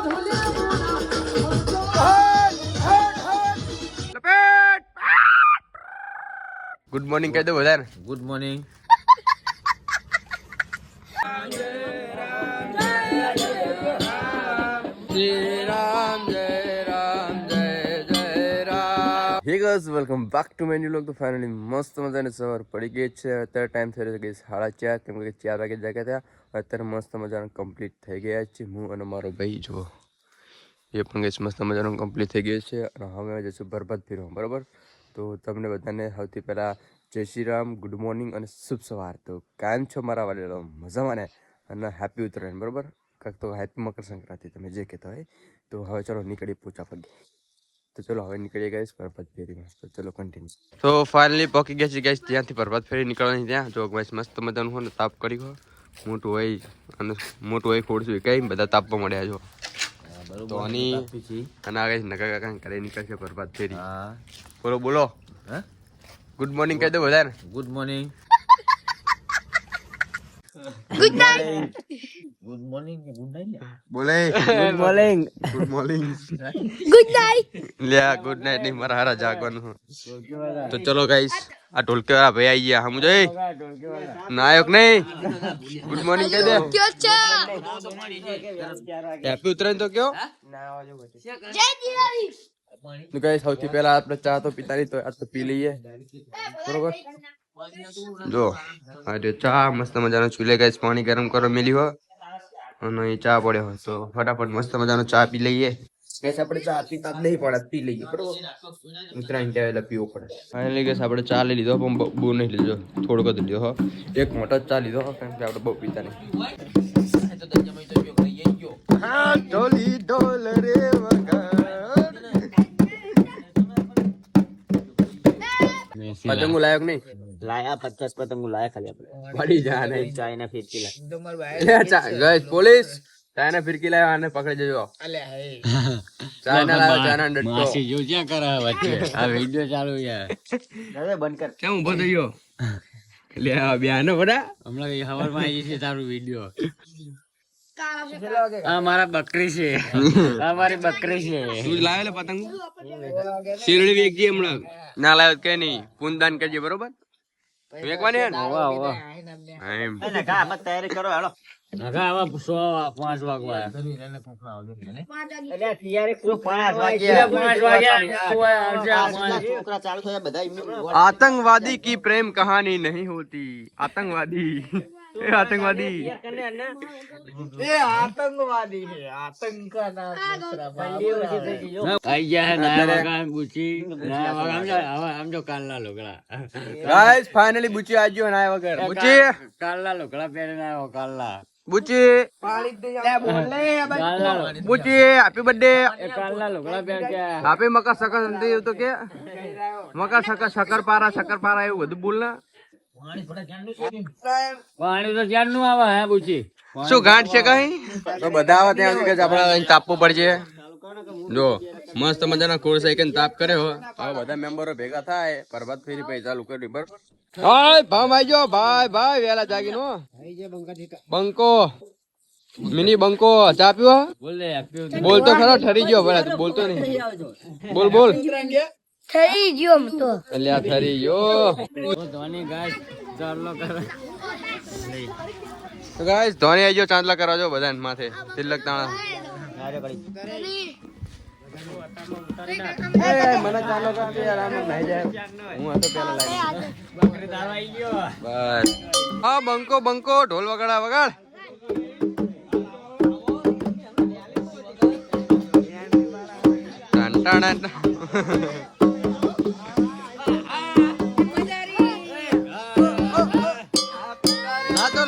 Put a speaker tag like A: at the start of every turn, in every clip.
A: Good morning કહી દો બધાને.
B: Good morning.
A: હે guys, welcome back to my new vlog. તો ફાઇનલી મસ્ત મજાની સવાર પડી ગઈ છે. અત્યારે ટાઈમ થઈ રહ્યો છે 4:30, કેમ કે 4 વાગે જાગ્યા હતા. અત્યારે મસ્ત મજાનું કમ્પ્લીટ થઈ ગયા છે. હું અને મારો ભાઈ જો એ પણ ગઈ મસ્ત મજાનું કમ્પ્લીટ થઈ ગયું છે. અને હવે જઈશું બરબાદ ફીરવા, બરાબર. તો તમને બધાને સૌથી પહેલાં જય શ્રી રામ, ગુડ મોર્નિંગ અને શુભ સવાર. તો કાયમ છો મારા વાળેલો મજામાં ને? અને હેપી ઉત્તરાયણ, બરાબર. કાંઈક તો હેપી મકર સંક્રાંતિ તમે જે કહેતા હોય. તો હવે ચલો નીકળી પૂછા પગે. તો ચલો હવે નીકળીએ ગઈશ પ્રભાત ફેરીમાં. તો ચલો કન્ટિન્યુ. તો ફાઇનલી પહોંચી ગયા છે ગઈશ ત્યાંથી પ્રભાત ફેરી નીકળવાની. ત્યાં જો ગઈશ મસ્ત મજાનું હોય ને તાપ કરી હોય મોટું હોય અને મોટું હોય ખોડશું કઈ બધા તાપવા મળ્યા છો. તો આની અને આગળ નકા કાકા ઘરે નીકળશે પ્રભાત ફેરી. બોલો બોલો. ગુડ મોર્નિંગ કહી દો બધાને.
B: Good morning.
C: Good night.
B: Good morning. Good night.
A: બોલે
B: good morning.
A: Good morning.
C: Good night.
A: લ્યા ગુડ નાઈટ નહીં, મારા હારા જાગવાનું. તો ચલો ગાઈસ, આ ઢોલકે વાળા ભાઈ આવી ગયા. હમ જોઈ નાયક નહીં. ગુડ મોર્નિંગ કહી દે.
C: ક્યો છે?
A: હેપી ઉત્તરાયણ તો કયો.
C: જય દિવાળી.
A: તો ગાઈસ સૌથી પહેલા આપણે ચા તો પીતા નહીં, તો આ તો પી લઈએ, બરોબર. જો અરે ચા મસ્ત મજાનો ચૂલે ગાઈસ પાણી ગરમ કરો મેલી હોય અને એ ચા પડ્યો હોય તો ફટાફટ મસ્ત મજાનો ચા પી લઈએ. ગેસ આપણે ચા પીતા જ નહીં પડે, પી લઈએ, બરોબર. ઉત્તરાયણ કહેવાય પીવો પડે. ફાઇનલી ગેસ આપણે ચા લઈ લીધો, પણ બહુ નહીં લીધો, થોડોક જ લીધો હો. એક મોટો ચા લીધો કારણ કે આપણે બહુ પીતા નહીં. હા ઢોલી ઢોલ રે વગર પતંગો લાયક નહીં
B: લાયા 50 પતંગો લાયા ખાલી આપણે.
A: પડી જા નહીં.
B: ચાઇના ફિરકી લાયા.
A: ગઈસ પોલીસ ચાઇના ફિરકી લાવ્યા અને પકડી જજો. ચાઇના લાવ્યો, ચાઇના ડટ્ટો.
B: માસી જો ક્યાં કરે વચ્ચે આ વિડિયો ચાલુ યાર. દાદા બંધ કર.
A: કેમ ઊભો થઈ ગયો? લે આ બ્યાનો બડા
B: હમણાં હવારમાં આવી છે તારું વિડિયો. આ મારા બકરી છે. આ મારી બકરી છે.
A: તું લાવ્યો લે પતંગ શેરડી વેચજે હમણાં. ના લાવ્યો કે નહીં પૂનદાન કરજે, બરોબર. વેચવાની હે ને?
B: વાહ વાહ.
A: એમ
B: નકા મત તૈયારી કરો હાલો. નકા આવા 5 વાગવા. એટલે તૈયારી કરો 5 વાગ્યા. છોકરા ચાલુ થયા બધા એમને.
A: आतंकवादी की प्रेम कहानी नहीं होती. आतंकवादी आतंकवादी
B: એ આતંકવાદી છે. આતંક કા નામ આઈ ગયા હે નયા વાગા બુચી. નયા વાગા આમ જો કાલના લોકડા.
A: गाइस फाइनली बुची आज जो ना वगैरह बुची
B: કાલના લોકડા પહેરીને આવ્યો કાલના.
A: बुची बुची हैप्पी बर्थडे.
B: એ કાલના લોકડા પહેર કે
A: हैप्पी मकर संक्रांति तो के मकर शक्कर એવું બધું બોલ ના.
B: પાણી તો ક્યારનું આવે હે બુચી.
A: શું ગાંઠ છે કઈ? તો બધા આવે ત્યાં સુધી કે આપણે તાપવું પડશે. જો મસ્ત મજાના કોર્સ આઈકન તાપ કરે હો. હવે બધા મેમ્બરો ભેગા થાય પ્રભાત ફેરી પછી ચાલુ કરી, બરાબર. હાય ભામ આવજો ભાઈ વેલા જાગીને હો. બંકો મિની બંકો ચા પીવો.
B: બોલે આપ્યો
A: બોલતો ખરો ઠરી ગયો ભલા, તું બોલતો નહીં. બોલ
C: થઈ ગયો હું તો.
A: અલ્યા ઠરી ગયો.
B: ધોની ગાય ચાલો કરે.
A: તો ગાઈસ ધોની આવી ગયો, ચાંદલા કરાવજો બધા માથે તિલક તાણા. મને ચાલો કર યાર, આમ નહીં જાય. હું આ તો પેલા લાગી
B: બકરી દાવા આવી ગયો.
A: બસ. હા બંકો ઢોલ વગાડા વગાડ.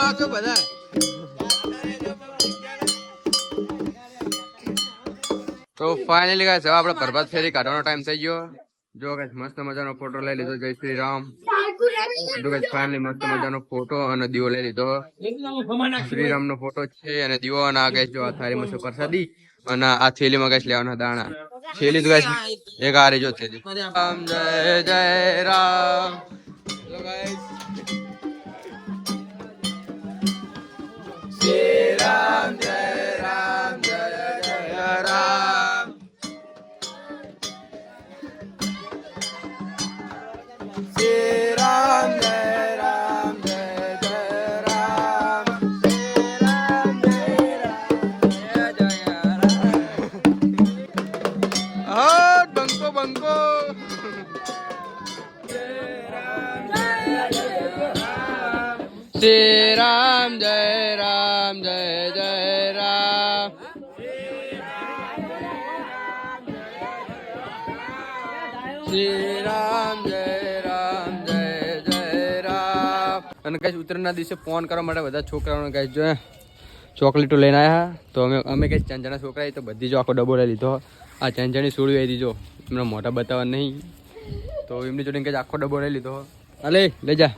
A: નાચો બધા. તો ફાઇનલી ગાઈસ હવે આપણે પ્રભાત ફેરી કાઢવાનો ટાઈમ થઈ ગયો. જો ગાઈસ મસ્ત મજાનો ફોટો લઈ લીધો જય શ્રી રામ. જો ગાઈસ ફાઇનલી મસ્ત મજાનો ફોટો અને દીવો લઈ લીધો. શ્રી રામ નો ફોટો છે અને દીવો. અને આ ગાઈસ જો આ થાળીમાં છે પ્રસાદી અને આ થેલીમાં ગાઈસ લેવાના દાણા. થેલી તો ગાઈસ એક આ રેજો થેલી. રામ જય જય રામ. Hello guys. શ્રી રામ જય રામ જય જય શ્રી રામ જય રામ જય જય રામ. શ્રી રામ જય રામ જય જય રામ. અને કઈ ઉત્તરાયણના દિવસે ફોન કરવા માટે બધા છોકરાઓને કઈ જો ચોકલેટો લઈને આવ્યા. તો અમે કઈ ચંજાના છોકરા તો બધી જો આખો ડબ્બો લઈ લીધો. આ ચંજાની સોળી આવી દીધો એમના મોઢા બતાવવા નહીં તો એમની જોડે કઈ આખો ડબ્બો લઈ લીધો. અલે લઈ જા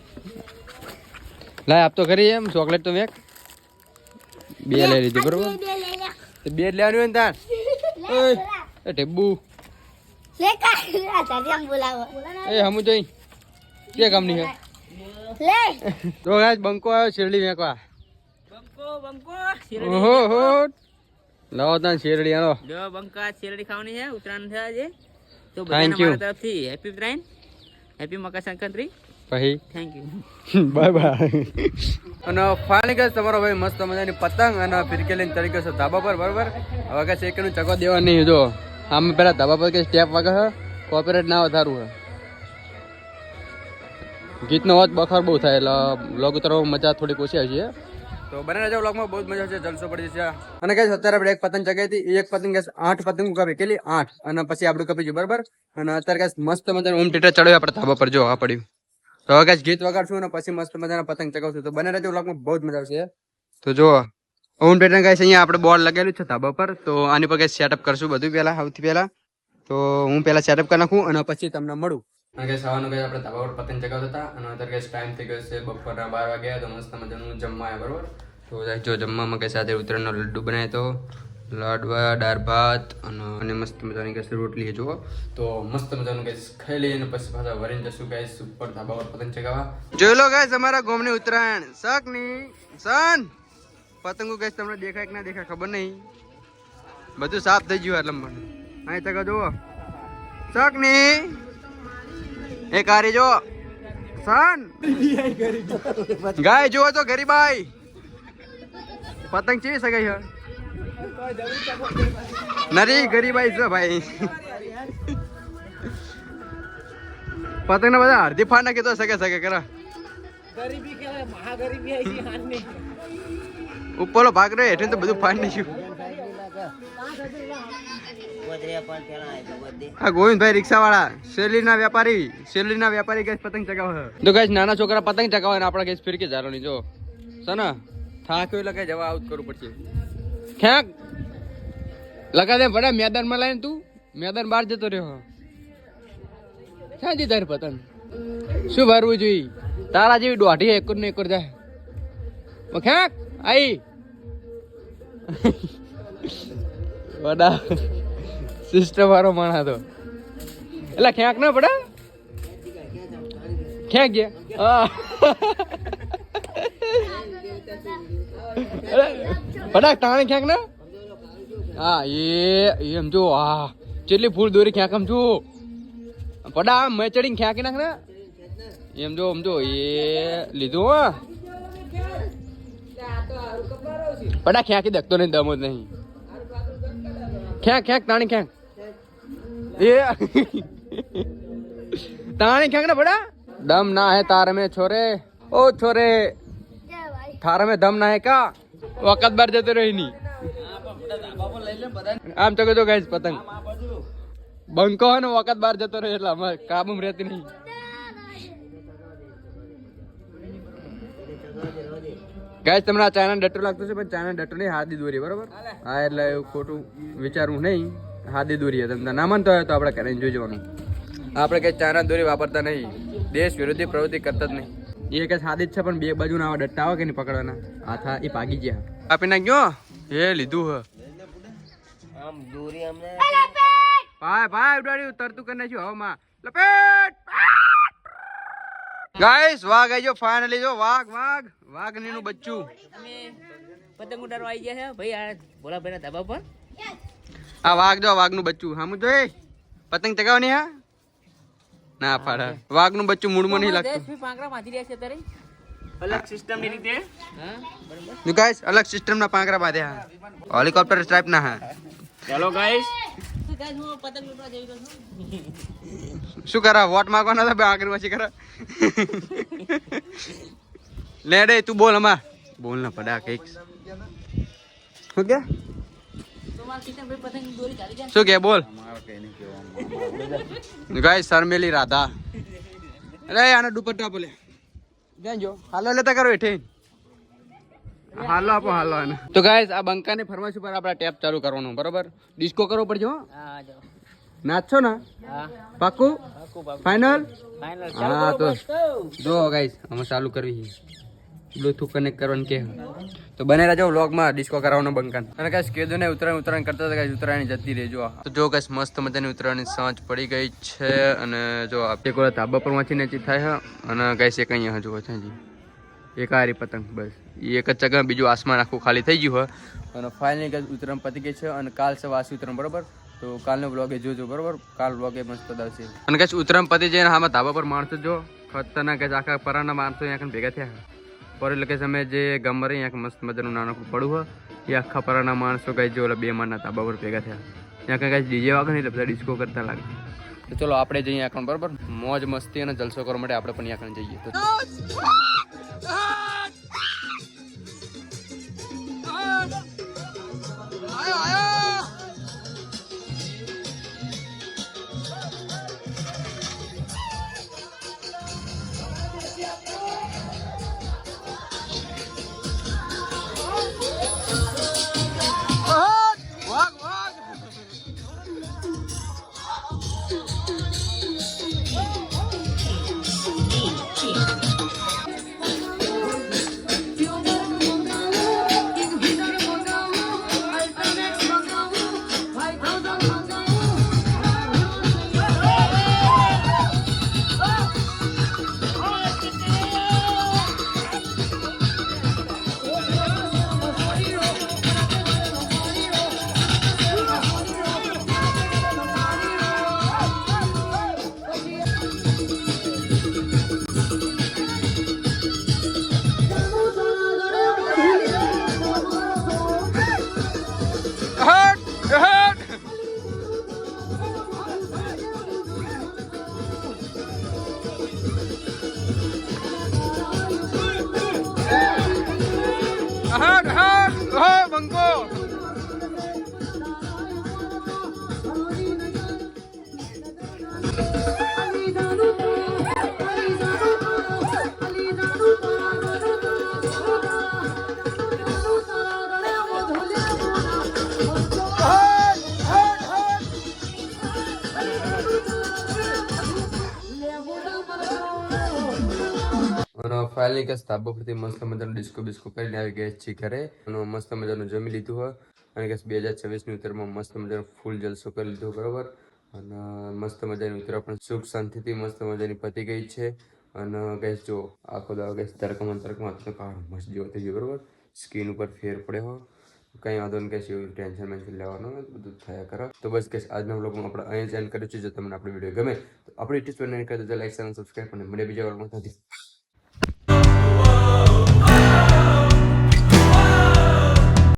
A: લાય આપ તો ખરી એમ ચોકલેટ તો મેં 2 લઈ લીધી બરોબર. 2 જ લેવાની હોય ને તાર એ ટેબુ
C: લે કા તારી આમ બોલાવો
A: એ હમુ જોઈ કે કામ નહીં
C: લે
A: તો ગાઈસ બંકો આવ્યો શેરડી મેકવા.
B: બંકો
A: ઓહો હો લાવો તાન શેરડી આલો.
B: જો બંકા શેરડી ખાવાની છે ઉત્તરાયણ છે આજે તો
A: Thank
B: બધાને
A: you.
B: મારા તરફથી હેપી ઉત્તરાયણ હેપી મકર સંક્રાંતિ
A: પછી
B: થેન્ક યુ
A: બાય બાય. અને ફાઇનલી ગાઈસ તમારો ભાઈ મસ્ત મજાની પતંગ અને ફિરકેલી તરીકે છે ધાબા પર બરોબર. હવે કે સેકન્ડ ચકો દેવા નહીં જો આમ પેલા ધાબા પર કે સ્ટેપ વાગે છે કોપીરાઇટ ના વધારવું છે. ગીતનો અવાજ બખાર બહુ થાય એટલે વ્લોગ ઉતારવામાં મજા થોડીક ઓછી આવી છે. તો બને રહેજો વ્લોગમાં બહુ જ મજા છે જલસો પડી જશે. અને ગાઈસ અત્યારે આપણે એક પતંગ ચગાવી હતી એક પતંગ ગાઈસ 8 પતંગ કાપી કેટલી 8 અને પછી આપણું કપી ગયું બરાબર. અને અત્યારે ગાઈસ મસ્ત મજાનું હોમ થિયેટર ચડ્યો આપણે ધાબા પર જો આ પડ્યું. તો હવે ગાઈસ ગીત વગાડશું અને પછી મસ્ત મજાના પતંગ ચગાવશું. તો બને રહેજો વ્લોગમાં બહુ જ મજા આવશે. તો જો હોમ થિયેટર ગાઈસ અહીંયા આપણે બોર્ડ લગાવેલું છે ધાબા પર તો આની પર ગાઈસ સેટઅપ કરશું બધું પહેલા સૌથી પહેલા. તો હું પહેલા સેટઅપ કરી નાખું અને પછી તમને મળું. અને ગાઈસ સવારનું ગાઈસ આપણે ધાબા પર પતંગ ચગાવતા હતા અને અત્યારે ગાઈસ ટાઈમ થઈ ગયો છે બપોરના 12 વાગ્યા તો મસ્ત મજાનું જમવા આવ્યા બરોબર. તો જો જમવામાં ગાઈસ સાથે ઉત્તરાયણનો લડ્ડુ બનાવ્યો તો લાડવા દાળ ભાત અને મસ્ત મજાની ગાઈસ રોટલી જો. તો મસ્ત મજાનું ગાઈસ ખાઈ લઈએ અને પછી પાછા વરીને જશું ગાઈસ ઉપર ધાબા પર પતંગ ચગાવવા. જોઈ લો ગાઈસ અમારા ગામની ઉત્તરાયણ શકની સન પતંગો ગાઈસ તમને દેખાય કે ના દેખાય ખબર નહીં બધું સાફ થઈ ગયું એટલે મને અહીં તક જુઓ શકની એક હારી જો સન ગાય જુઓ તો ગરીબાઈ પતંગ ચીવી સગાઈ છે નરી ગરીબાઈ છે ભાઈ પતંગ ના બધા અડધી ફાડ નાખી તો સગે સગે કરા
B: ગરીબી કહેવાય મહાગરીબી આવી હાલની
A: ઉપરનો ભાગ રહ્યો હેઠળ તો બધું ફાડ નાખ્યું. આ ગોવિંદભાઈ રિક્ષા વાળા શેરડીના વેપારી ગેસ પતંગ ચગાવે. તો ગાઈસ નાના છોકરા પતંગ ચગાવે ને આપડા ગેસ ફિરકી જારવાની જો સના થાક્યો એટલે કઈ જવા આઉટ કરવું પડશે. ખેંક લગા દે બડા મેદાન માં લાઈને તું મેદાન બહાર જતો રહ્યો ક્યાં જી તારી પતંગ શું ભરવું જોઈએ તારા જેવી દોઢી એકર ને એકર જાય ખેંક આઈ બડા સિસ્ટમ વાળો માણા તો એટલે ખેંક ના પડે ખેંક ગયા પડા ટાણે ખેંક ના હા એમ જો હા કેટલી ફૂલ દોરી ખેંક આમ જો પડા આમ મેં ચડીને ખેંકી નાખ ને એમ જો એ લીધું હા પડા ખેંકી દેખતો નહીં દમ જ નહીં ખેંક તાણી ખેંક એ તાણી ખેંક ને પડા દમ ના હે તાર में छोरे ओ छोरे थार में दम ना है क्या वक्त बार जते रही नहीं આમ તો જો ગાઈસ પતંગ બંકો ને વખત બાર જતો રહે એટલે અમે કાબુમાં રહેતી નહીં. ગાઈસ તમને આ ચાઇના ડટ્ટો લાગતો છે પણ ચાઇના ડટ્ટો નહીં હાદી દોરી બરોબર. હા એટલે એવું ખોટું વિચારવું નહીં હાદી દોરી તમને ના માનતો હોય તો આપણે કરીને જોઈ જવાનું. આપણે કઈ ચાઇના દોરી વાપરતા નહીં દેશ વિરોધી પ્રવૃત્તિ કરતા જ નહીં. એ કઈ સાદી જ છે પણ બે બાજુ ના ડટ્ટા આવે કે નહીં પકડવાના હાથા એ ભાગી ગયા આપી નાખ્યો એ લીધું હ
B: આમ દોરી અમને
A: ભાઈ ઉડાડી તરતું કરી નાખ્યું હવામાં લપેટ ગાઈસ વાઘ આઈ જો ફાઇનલી જો વાઘની નું બચ્ચું
B: અમે પતંગ ઉડાડવા આવી ગયા છે ભાઈ આ ભોલાભાઈ ના ધાબા પર
A: આ વાઘ જો વાઘનું બચ્ચું હામું તો પતંગ ચગાવવાની હા ના પાડે વાઘનું બચ્ચું મૂળમાં નહીં લાગતું
B: પાંખરા બાંધી રહ્યા છે અત્યારે અલગ સિસ્ટમ ની રીતે હા બરાબર
A: ગાઈસ અલગ સિસ્ટમ ના પાંખરા બાંધ્યા હેલિકોપ્ટર સ્ટ્રાઇપ ના હા
B: ચાલો ગાઈસ
A: શું કરા વોટ માંગવાના હતા આખરી પછી કરા લે ડે તું બોલ અમાર બોલ ના પડા કઈક શું કે શું કે બોલ ગાઈસ શર્મેલી રાધા અરે આના દુપટ્ટા બોલે ત્યાં જો હાલો લેતા કરો એઠે હાલો આપો હાલો આને તો ગાઈસ આ બંકાની ફરમાઈશ ઉપર આપણે ટેપ ચાલુ કરવાનું બરોબર ડિસ્કો કરવો પડશે હો નાચો ને પાક્કું ફાઇનલ હા તો જો ગાઈસ અમે ચાલુ કરવી બ્લૂટૂથ કનેક્ટ કરવાનું કે તો બને રહેજો વ્લોગમાં ડિસ્કો કરાવવાનો બંકાન અને ગાઈસ કેદો ને ઉતરાયણ કરતા હતા ગાઈસ ઉતરાયણ જતી રહેજો તો જો ગાઈસ મસ્ત મજાની ઉતરાયણની સાંજ પડી ગઈ છે અને જો આપણે કોઈ ધાબા પર વાંચી નીચે થાય અને ગાઈસ એક અહીંયા હજુ છે જી એક આરી પતંગ બસ એક જ જગ્યા બીજું આસમાન આખું ખાલી થઈ ગયું હોય અને ફાઇનલી ગાઈસ ઉતરાયણ પતી ગઈ છે અને કાલ છે વાસી ઉતરાયણ બરોબર તો કાલનો વ્લોગે જોજો બરોબર કાલ વ્લોગે મસ્ત આવશે અને ગાઈસ ઉતરાયણ પતી જઈને આમાં ધાબા પર માણસો જો ખતરનાક ગાઈસ આખા પરાના માણસો અહીંયા ભેગા થયા પર એટલે કે તમે જે ગામમાં રહી અહીંયા મસ્ત મજાનું નાનકડું પડું હોય એ આખા પરાના માણસો ગાઈસ જો ઓલા બે મારના ધાબા પર ભેગા થયા ત્યાં ગાઈસ ડીજે વાગે ને એટલે બધા ડિસ્કો કરતા લાગે તો ચલો આપણે જઈએ આખણ બરોબર મોજ મસ્તી અને જલસો કરવા માટે આપણે પણ આખણ જઈએ તો ફાઇનલી કે ધાબા પરથી મસ્ત મજાનું ડિસ્કો બિસ્કો કરીને આવી ગયા છીએ ઘરે અને મસ્ત મજાનું જમી લીધું હોય અને કે 2026ની ઉત્તરમાં મસ્ત મજાનું ફૂલ જલસો કરી લીધો બરોબર અને મસ્ત મજાની ઉત્તર પણ સુખ શાંતિથી મસ્ત મજાની પતી ગઈ છે અને ગેસ જો આખો દાડો ગેસ તરકમાં તો કાળ મસ્ત જેવો થઈ ગયો બરોબર સ્કિન ઉપર ફેર પડ્યો હોય કંઈ વાંધો નહીં કહેશે એવું ટેન્શન લેવાનું બધું થયા કરો તો બસ કે આજના વ્લોગમાં આપણે અહીં જ એન્ડ કર્યું છે જો તમને આપણો વિડીયો ગમે તો આપણી યુટ્યુબ ચેનલ કરી દેજો લાઈક અને સબસ્ક્રાઈબ અને મને બીજા વ્લોગમાં થતી